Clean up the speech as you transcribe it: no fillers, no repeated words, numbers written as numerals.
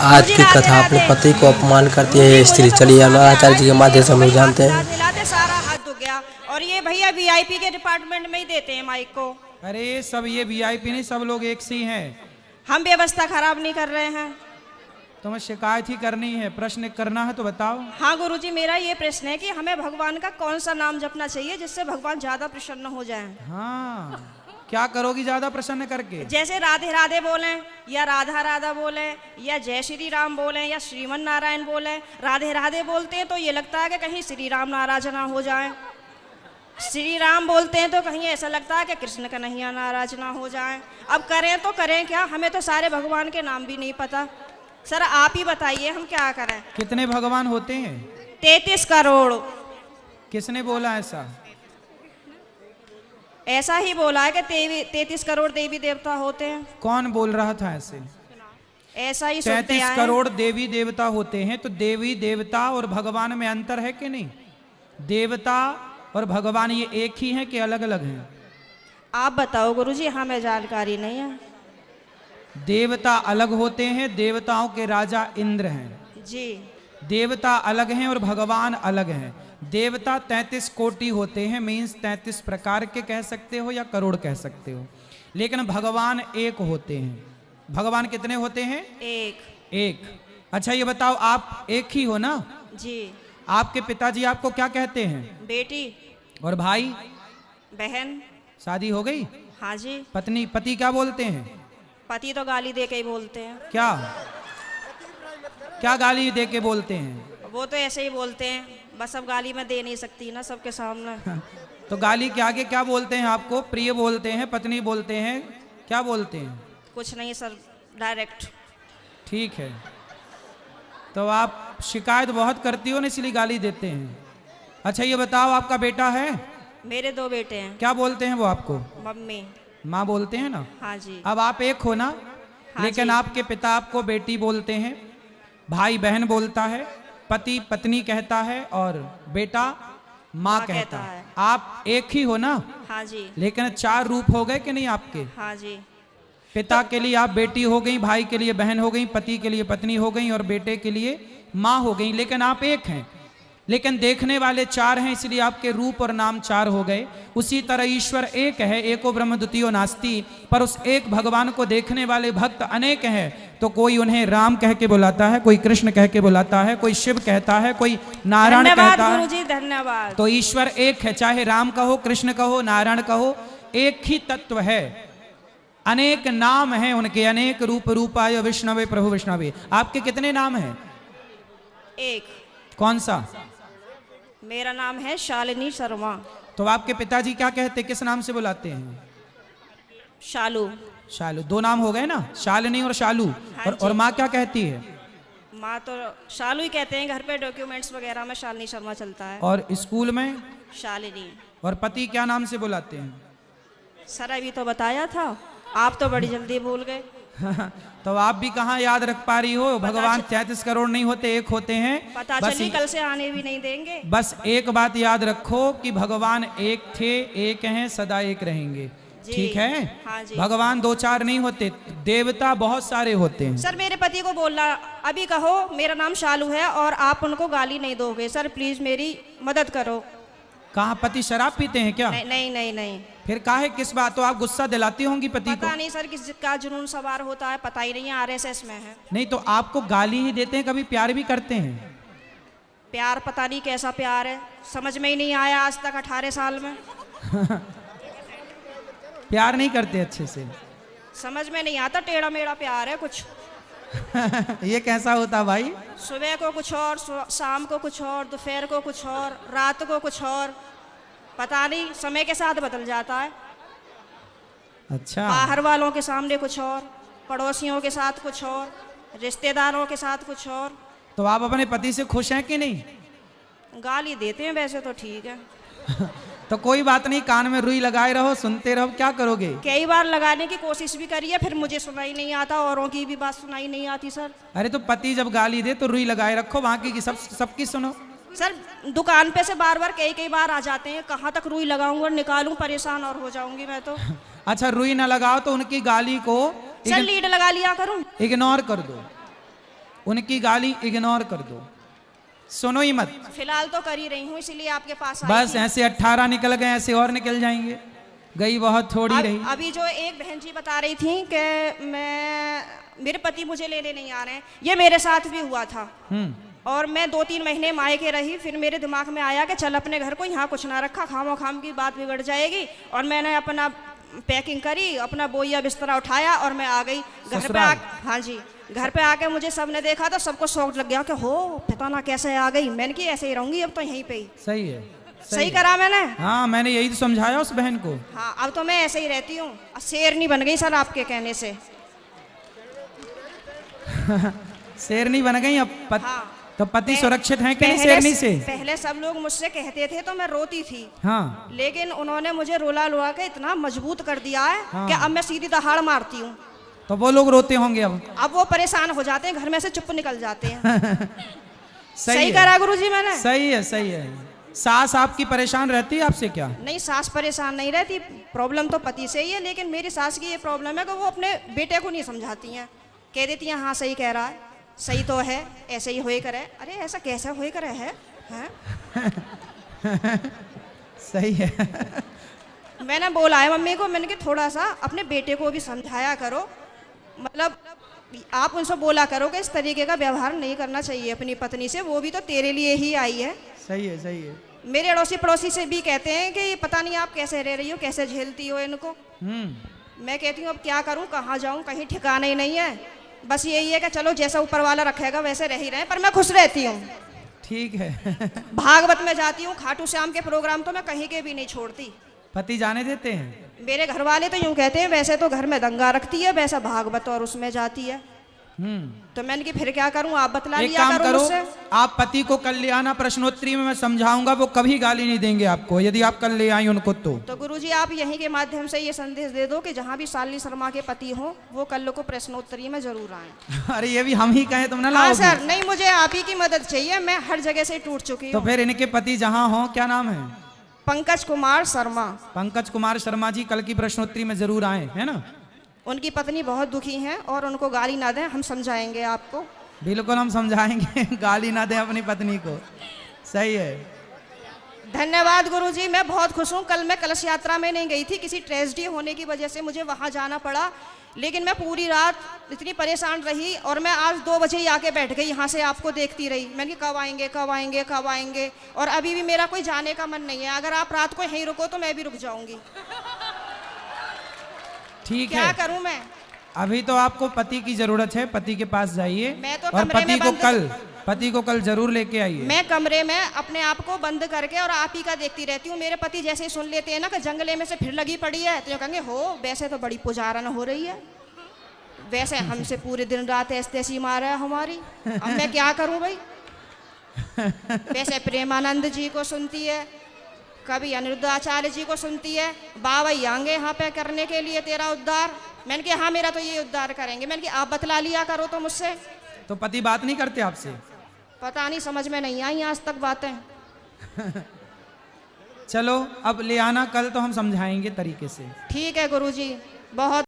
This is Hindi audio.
आज की कथा अपने पति को अपमान करती है स्त्री। चलिए आचार्य जी के माध्यम से हम लोग जानते हैं। सारा हाथ दुख गया। और ये भैया वीआईपी के डिपार्टमेंट में ही देते हैं माइक को। अरे सब ये वीआईपी नहीं, सब लोग एक सी हैं। हम व्यवस्था खराब नहीं कर रहे हैं। तुम्हें शिकायत ही करनी है, प्रश्न करना है तो बताओ। हाँ गुरुजी, मेरा ये प्रश्न है कि हमें भगवान का कौन सा नाम जपना चाहिए जिससे भगवान ज्यादा प्रसन्न हो जाएं? हाँ, क्या करोगी ज्यादा प्रसन्न करके? जैसे राधे राधे बोलें या राधा राधा बोलें या जय श्री राम बोलें या श्रीमन नारायण बोलें। राधे राधे बोलते हैं तो ये लगता है कि कहीं श्री राम नाराज ना हो जाए। श्री राम बोलते हैं तो कहीं ऐसा लगता है कि कृष्ण कन्हैया नाराज ना हो जाए। अब करें तो करें क्या, हमें तो सारे भगवान के नाम भी नहीं पता। सर आप ही बताइए हम क्या करें। कितने भगवान होते हैं? 33 करोड़। किसने बोला ऐसा? ऐसा ही बोला है कि 33 करोड़ देवी देवता होते हैं। कौन बोल रहा था ऐसे? ऐसा ही सुनते 33 करोड़ देवी देवता होते हैं, तो देवी देवता और भगवान में अंतर है कि नहीं? देवता और भगवान ये एक ही हैं कि अलग अलग हैं? आप बताओ गुरुजी, हमें जानकारी नहीं है। देवता अलग होते हैं, देवताओं के राजा इंद्र हैं जी। देवता अलग हैं और भगवान अलग हैं। देवता 33 कोटि होते हैं, मीन्स 33 प्रकार के कह सकते हो या करोड़ कह सकते हो, लेकिन भगवान एक होते हैं। भगवान कितने होते हैं? एक। अच्छा ये बताओ, आप एक ही हो ना? जी। आपके पिताजी आपको क्या कहते हैं? बेटी। और भाई? बहन। शादी हो गई? हाँ जी। पति क्या बोलते हैं? पति तो गाली दे के ही बोलते हैं। क्या गाली दे के बोलते हैं? वो तो ऐसे ही बोलते हैं, बस अब गाली मैं दे नहीं सकती ना सबके सामने। तो गाली के आगे क्या बोलते हैं आपको? प्रिय बोलते हैं, पत्नी बोलते हैं, क्या बोलते हैं? कुछ नहीं सर, डायरेक्ट। ठीक है, तो आप शिकायत बहुत करती हो ना, इसलिए गाली देते हैं। अच्छा ये बताओ, आपका बेटा है? मेरे 2 बेटे हैं। क्या बोलते हैं वो आपको? मम्मी। माँ बोलते हैं ना? हाँ जी। अब आप एक हो ना? हाँ लेकिन जी। आपके पिता आपको बेटी बोलते हैं, भाई बहन बोलता है, पति पत्नी कहता है और बेटा माँ कहता है। आप एक ही हो ना? हाँ जी। लेकिन 4 रूप हो गए कि नहीं आपके? हाँ जी। पिता के लिए आप बेटी हो गई, भाई के लिए बहन हो गई, पति के लिए पत्नी हो गई और बेटे के लिए माँ हो गई, लेकिन आप एक हैं। लेकिन देखने वाले 4 हैं, इसलिए आपके रूप और नाम 4 हो गए। उसी तरह ईश्वर एक है, एको ब्रह्म द्वितीयो नास्ति, पर उस एक भगवान को देखने वाले भक्त अनेक हैं। तो कोई उन्हें राम कह के बुलाता है, कोई कृष्ण कह के बुलाता है, कोई शिव कहता है, कोई नारायण कहता है। गुरुजी धन्यवाद। तो ईश्वर एक है, चाहे राम कहो, कृष्ण कहो, नारायण कहो, एक ही तत्व है। अनेक नाम हैं उनके, अनेक रूप रूपाय विष्णवे प्रभु विष्णवे। आपके कितने नाम हैं? एक। कौन सा? मेरा नाम है शालिनी शर्मा। तो आपके पिताजी क्या कहते, किस नाम से बुलाते हैं? शालू। शालू। 2 नाम हो गए ना, शालिनी और शालू। हाँ और माँ क्या कहती है? माँ तो शालू ही कहते हैं, घर पे डॉक्यूमेंट्स वगैरह में शालिनी शर्मा चलता है। और स्कूल में? शालिनी। और पति क्या नाम से बुलाते हैं? सर अभी तो बताया था, आप तो बड़ी जल्दी भूल गए। तो आप भी कहाँ याद रख पा रही हो? भगवान 33 करोड़ नहीं होते, एक होते हैं। पता चली कल से आने भी नहीं देंगे। बस एक बात याद रखो कि भगवान एक थे, एक हैं, सदा एक रहेंगे। ठीक है? हाँ जी। भगवान 2-4 नहीं होते, देवता बहुत सारे होते हैं। सर मेरे पति को बोलना, अभी कहो मेरा नाम शालू है और आप उनको गाली नहीं दोगे। सर प्लीज मेरी मदद करो। कहाँ पति शराब पीते हैं क्या? नहीं नहीं नहीं नहीं। फिर काहे, किस बात? तो आप गुस्सा दिलाती होंगी पति को? पता नहीं सर किसका जुनून सवार होता है, पता ही नहीं है, आरएसएस में है। नहीं तो आपको गाली ही देते हैं, कभी प्यार भी करते हैं? प्यार पता नहीं कैसा प्यार है, समझ में ही नहीं आया आज तक 18 साल में। प्यार नहीं करते अच्छे से? समझ में नहीं आता, टेढ़ा मेढ़ा प्यार है कुछ। ये कैसा होता भाई? सुबह को कुछ और, शाम को कुछ और, दोपहर को कुछ और, रात को कुछ और, पता नहीं समय के साथ बदल जाता है। अच्छा। बाहर वालों के सामने कुछ और, पड़ोसियों के साथ कुछ और, रिश्तेदारों के साथ कुछ और। तो आप अपने पति से खुश हैं कि नहीं? गाली देते हैं वैसे तो ठीक है। तो कोई बात नहीं, कान में रुई लगाए रहो, सुनते रहो, क्या करोगे? कई बार लगाने की कोशिश भी करी है, फिर मुझे सुनाई नहीं आता, औरों की भी बात सुनाई नहीं आती सर। अरे तो पति जब गाली दे तो रुई लगाए रखो, बाकी की सबकी सुनो। सर दुकान पे से बार बार कई बार आ जाते हैं, कहाँ तक रुई लगाऊंगा और निकालूं, परेशान और हो जाऊंगी मैं तो। अच्छा रुई ना लगाओ तो उनकी गाली को सर लीड लगा लिया करूं? इग्नोर कर दो, उनकी गाली इग्नोर कर दो, सुनो ही मत। फिलहाल तो कर ही रही हूँ, इसीलिए आपके पास आई बस थी। ऐसे 18 निकल गए, ऐसे और निकल जाएंगे, गई बहुत थोड़ी रही। अभी जो एक बहन जी बता रही थी कि मेरे पति मुझे लेने नहीं आ रहे हैं, ये मेरे साथ भी हुआ था। और मैं 2-3 महीने मायके रही, फिर मेरे दिमाग में आया कि चल अपने घर को, यहाँ कुछ ना रखा, खामो खाम की बात बिगड़ जाएगी। और मैंने अपना पैकिंग करी, अपना बोइया बिस्तरा उठाया और मैं आ गई घर पे। हाँ जी, घर पे आके मुझे सबने देखा तो सबको शौक लग गया कि हो पता ना कैसे आ गई। मैंने कि ऐसे ही रहूंगी अब तो यहीं पे ही। सही है, सही करा मैंने। हाँ, मैंने यही तो समझाया उस बहन को। हाँ, अब तो मैं ऐसे ही रहती हूँ, शेरनी बन गई सर आपके कहने से। शेरनी बन गई अब हाँ, तो पति सुरक्षित है कि नहीं शेरनी से? पहले सब लोग मुझसे कहते थे तो मैं रोती थी। हाँ, लेकिन उन्होंने मुझे रोला रुला के इतना मजबूत कर दिया है कि अब मैं सीधी दहाड़ मारती हूँ। तो वो लोग रोते होंगे अब वो परेशान हो जाते हैं, घर में से चुप निकल जाते हैं। सही करा गुरुजी मैंने। सही है, सही है। सास आपकी परेशान रहती है आपसे क्या? नहीं, सास परेशान नहीं रहती, प्रॉब्लम तो पति से ही है। लेकिन मेरी सास की ये प्रॉब्लम है कि वो अपने बेटे को नहीं समझाती हैं, कह देती हैं हाँ सही कह रहा है, सही तो है, ऐसे ही होए करे। अरे ऐसा कैसा होए करे है, हैं? सही है। मैंने बोला है मम्मी को, मैंने कि थोड़ा सा अपने बेटे को भी समझाया करो, मतलब आप उनसे बोला करो कि इस तरीके का व्यवहार नहीं करना चाहिए अपनी पत्नी से, वो भी तो तेरे लिए ही आई है। सही है, सही है। मेरे अड़ोसी पड़ोसी से भी कहते हैं कि पता नहीं आप कैसे रह रही हो, कैसे झेलती हो इनको। मैं कहती हूँ अब क्या करूँ, कहाँ जाऊँ, कहीं ठिकाना ही नहीं है। बस यही है कि चलो जैसा ऊपर वाला रखेगा वैसे रह ही रहे, पर मैं खुश रहती हूँ। ठीक है। भागवत में जाती हूँ, खाटू श्याम के प्रोग्राम तो मैं कहीं के भी नहीं छोड़ती। पति जाने देते हैं? मेरे घर वाले तो यूं कहते हैं वैसे तो घर में दंगा रखती है, वैसा भागवत और उसमें जाती है। तो मैंने कि फिर क्या करूं, आप बतला एक लिया काम करो, मुझसे। आप पति को कल ले आना, प्रश्नोत्तरी में मैं समझाऊंगा, वो कभी गाली नहीं देंगे आपको यदि आप कल ले आई उनको। तो गुरुजी आप यहीं के माध्यम से ये संदेश दे दो कि जहाँ भी शालिनी शर्मा के पति हो वो कल को प्रश्नोत्तरी में जरूर आए। अरे ये भी हम ही कहें तुम ना हाँ लाओगे? सर, नहीं मुझे आप ही की मदद चाहिए, मैं हर जगह से टूट चुकी तो हूँ। फिर इनके पति जहाँ हो, क्या नाम है? पंकज कुमार शर्मा। पंकज कुमार शर्मा जी कल की प्रश्नोत्तरी में जरूर आए, है ना? उनकी पत्नी बहुत दुखी हैं और उनको गाली ना दें, हम समझाएंगे आपको। बिल्कुल हम समझाएंगे, गाली ना दें अपनी पत्नी को। सही है। धन्यवाद गुरुजी, मैं बहुत खुश हूँ। कल मैं कलश यात्रा में नहीं गई थी, किसी ट्रेजेडी होने की वजह से मुझे वहाँ जाना पड़ा। लेकिन मैं पूरी रात इतनी परेशान रही और मैं आज 2 बजे ही आके बैठ गई, यहाँ से आपको देखती रही। मैंने कहा कब आएंगे कब आएंगे कब आएंगे, और अभी भी मेरा कोई जाने का मन नहीं है। अगर आप रात को यहीं रुको तो मैं भी रुक जाऊंगी। ठीक है, क्या करूं मैं? अभी तो आपको पति की जरूरत है, पति के पास जाइए मैं तो और कमरे में पति को कल जरूर लेके आइए। मैं कमरे में अपने आप को बंद करके और आप ही का देखती रहती हूँ। मेरे पति जैसे ही सुन लेते हैं ना कि जंगले में से फिर लगी पड़ी है, तो कहेंगे हो वैसे तो बड़ी पुजारन हो रही है, वैसे हमसे पूरे दिन रात ऐसी मार है हमारी। अब मैं क्या करूं भाई? वैसे प्रेमानंद जी को सुनती है, कभी अनिरुद्धाचार्य जी को सुनती है, बाबा आएंगे यहाँ पे करने के लिए तेरा उद्धार। मैंने कहा हाँ मेरा तो ये उद्धार करेंगे। मैंने कहा आप बतला लिया करो तो मुझसे। तो पति बात नहीं करते आपसे? पता नहीं, समझ में नहीं आई आज तक बातें। चलो अब ले आना कल, तो हम समझाएंगे तरीके से। ठीक है गुरुजी, बहुत